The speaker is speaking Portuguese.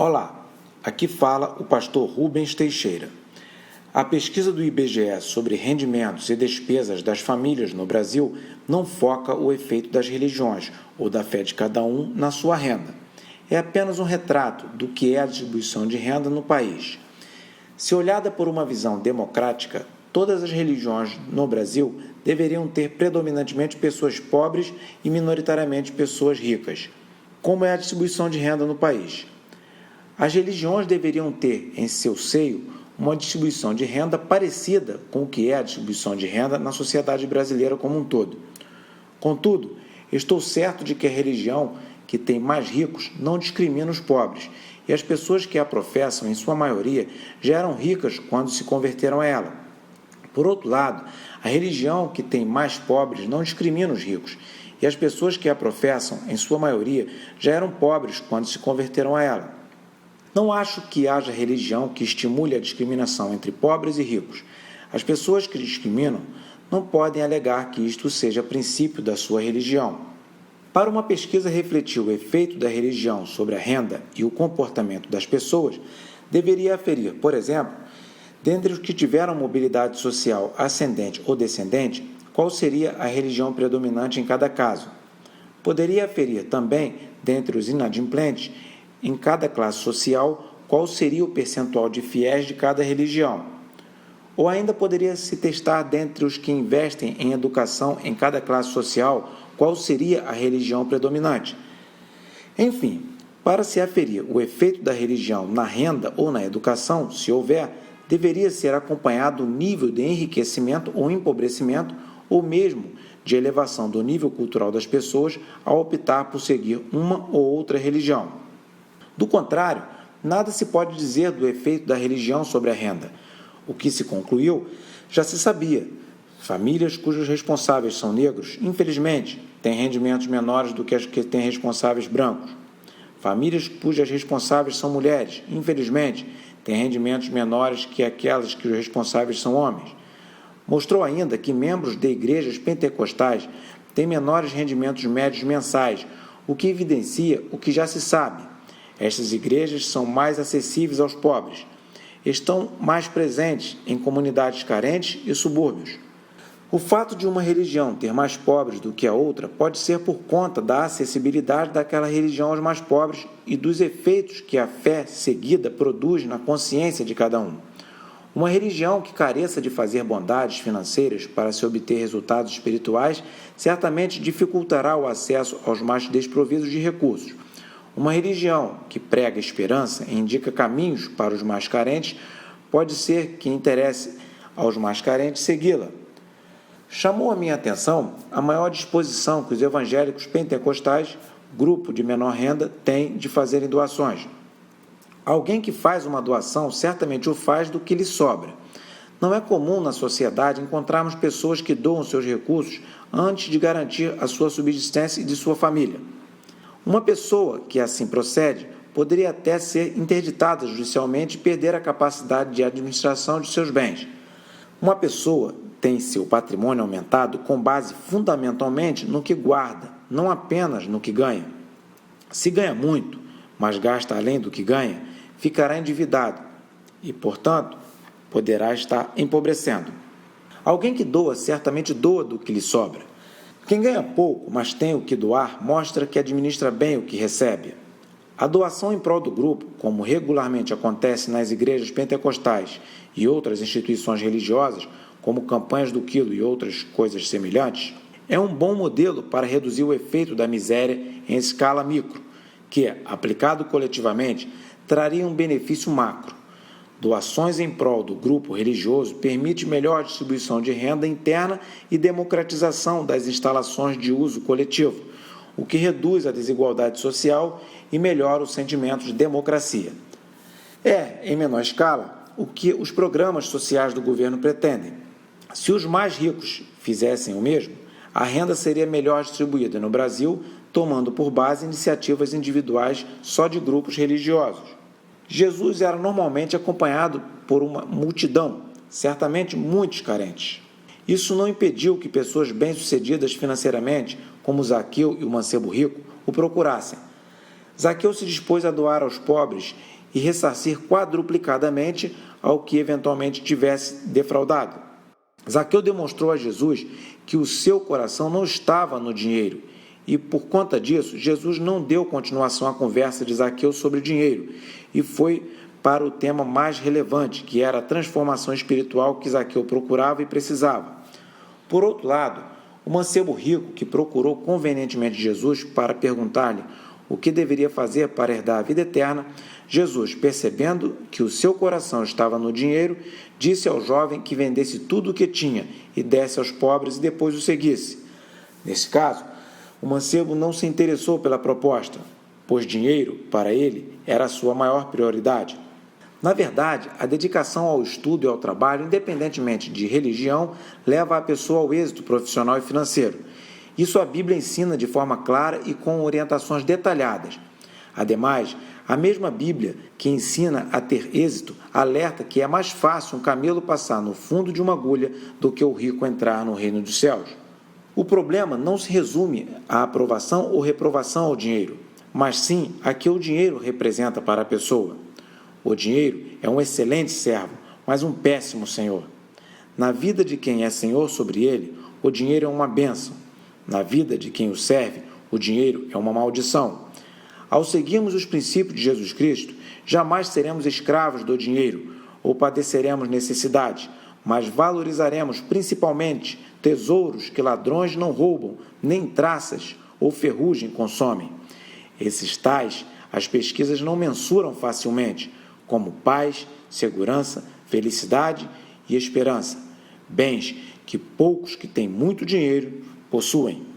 Olá, aqui fala o pastor Rubens Teixeira. A pesquisa do IBGE sobre rendimentos e despesas das famílias no Brasil não foca o efeito das religiões ou da fé de cada um na sua renda. É apenas um retrato do que é a distribuição de renda no país. Se olhada por uma visão democrática, todas as religiões no Brasil deveriam ter predominantemente pessoas pobres e minoritariamente pessoas ricas. Como é a distribuição de renda no país? As religiões deveriam ter em seu seio uma distribuição de renda parecida com o que é a distribuição de renda na sociedade brasileira como um todo. Contudo, estou certo de que a religião que tem mais ricos não discrimina os pobres, e as pessoas que a professam, em sua maioria, já eram ricas quando se converteram a ela. Por outro lado, a religião que tem mais pobres não discrimina os ricos, e as pessoas que a professam, em sua maioria, já eram pobres quando se converteram a ela. Não acho que haja religião que estimule a discriminação entre pobres e ricos. As pessoas que discriminam não podem alegar que isto seja princípio da sua religião. Para uma pesquisa refletir o efeito da religião sobre a renda e o comportamento das pessoas, deveria aferir, por exemplo, dentre os que tiveram mobilidade social ascendente ou descendente, qual seria a religião predominante em cada caso. Poderia aferir também, dentre os inadimplentes, em cada classe social, qual seria o percentual de fiéis de cada religião. Ou ainda poderia se testar dentre os que investem em educação em cada classe social, qual seria a religião predominante. Enfim, para se aferir o efeito da religião na renda ou na educação, se houver, deveria ser acompanhado o nível de enriquecimento ou empobrecimento, ou mesmo de elevação do nível cultural das pessoas ao optar por seguir uma ou outra religião. Do contrário, nada se pode dizer do efeito da religião sobre a renda. O que se concluiu já se sabia. Famílias cujos responsáveis são negros, infelizmente, têm rendimentos menores do que as que têm responsáveis brancos. Famílias cujas responsáveis são mulheres, infelizmente, têm rendimentos menores que aquelas que os responsáveis são homens. Mostrou ainda que membros de igrejas pentecostais têm menores rendimentos médios mensais, o que evidencia o que já se sabe. Estas igrejas são mais acessíveis aos pobres, estão mais presentes em comunidades carentes e subúrbios. O fato de uma religião ter mais pobres do que a outra pode ser por conta da acessibilidade daquela religião aos mais pobres e dos efeitos que a fé seguida produz na consciência de cada um. Uma religião que careça de fazer bondades financeiras para se obter resultados espirituais certamente dificultará o acesso aos mais desprovidos de recursos. Uma religião que prega esperança e indica caminhos para os mais carentes pode ser que interesse aos mais carentes segui-la. Chamou a minha atenção a maior disposição que os evangélicos pentecostais, grupo de menor renda, têm de fazerem doações. Alguém que faz uma doação certamente o faz do que lhe sobra. Não é comum na sociedade encontrarmos pessoas que doam seus recursos antes de garantir a sua subsistência e de sua família. Uma pessoa que assim procede poderia até ser interditada judicialmente e perder a capacidade de administração de seus bens. Uma pessoa tem seu patrimônio aumentado com base fundamentalmente no que guarda, não apenas no que ganha. Se ganha muito, mas gasta além do que ganha, ficará endividado e, portanto, poderá estar empobrecendo. Alguém que doa certamente doa do que lhe sobra. Quem ganha pouco, mas tem o que doar, mostra que administra bem o que recebe. A doação em prol do grupo, como regularmente acontece nas igrejas pentecostais e outras instituições religiosas, como campanhas do quilo e outras coisas semelhantes, é um bom modelo para reduzir o efeito da miséria em escala micro, que, aplicado coletivamente, traria um benefício macro. Doações em prol do grupo religioso permite melhor distribuição de renda interna e democratização das instalações de uso coletivo, o que reduz a desigualdade social e melhora o sentimento de democracia. É, em menor escala, o que os programas sociais do governo pretendem. Se os mais ricos fizessem o mesmo, a renda seria melhor distribuída no Brasil, tomando por base iniciativas individuais só de grupos religiosos. Jesus era normalmente acompanhado por uma multidão, certamente muitos carentes. Isso não impediu que pessoas bem-sucedidas financeiramente, como Zaqueu e o mancebo rico, o procurassem. Zaqueu se dispôs a doar aos pobres e ressarcir quadruplicadamente ao que eventualmente tivesse defraudado. Zaqueu demonstrou a Jesus que o seu coração não estava no dinheiro e, por conta disso, Jesus não deu continuação à conversa de Zaqueu sobre dinheiro e foi para o tema mais relevante, que era a transformação espiritual que Zaqueu procurava e precisava. Por outro lado, o mancebo rico, que procurou convenientemente Jesus para perguntar-lhe o que deveria fazer para herdar a vida eterna, Jesus, percebendo que o seu coração estava no dinheiro, disse ao jovem que vendesse tudo o que tinha e desse aos pobres e depois o seguisse. Nesse caso, o mancebo não se interessou pela proposta, pois dinheiro, para ele, era a sua maior prioridade. Na verdade, a dedicação ao estudo e ao trabalho, independentemente de religião, leva a pessoa ao êxito profissional e financeiro. Isso a Bíblia ensina de forma clara e com orientações detalhadas. Ademais, a mesma Bíblia, que ensina a ter êxito, alerta que é mais fácil um camelo passar no fundo de uma agulha do que o rico entrar no reino dos céus. O problema não se resume à aprovação ou reprovação ao dinheiro, mas sim a que o dinheiro representa para a pessoa. O dinheiro é um excelente servo, mas um péssimo senhor. Na vida de quem é senhor sobre ele, o dinheiro é uma bênção. Na vida de quem o serve, o dinheiro é uma maldição. Ao seguirmos os princípios de Jesus Cristo, jamais seremos escravos do dinheiro ou padeceremos necessidade, mas valorizaremos principalmente tesouros que ladrões não roubam, nem traças ou ferrugem consomem. Esses tais, as pesquisas não mensuram facilmente, como paz, segurança, felicidade e esperança, bens que poucos que têm muito dinheiro possuem.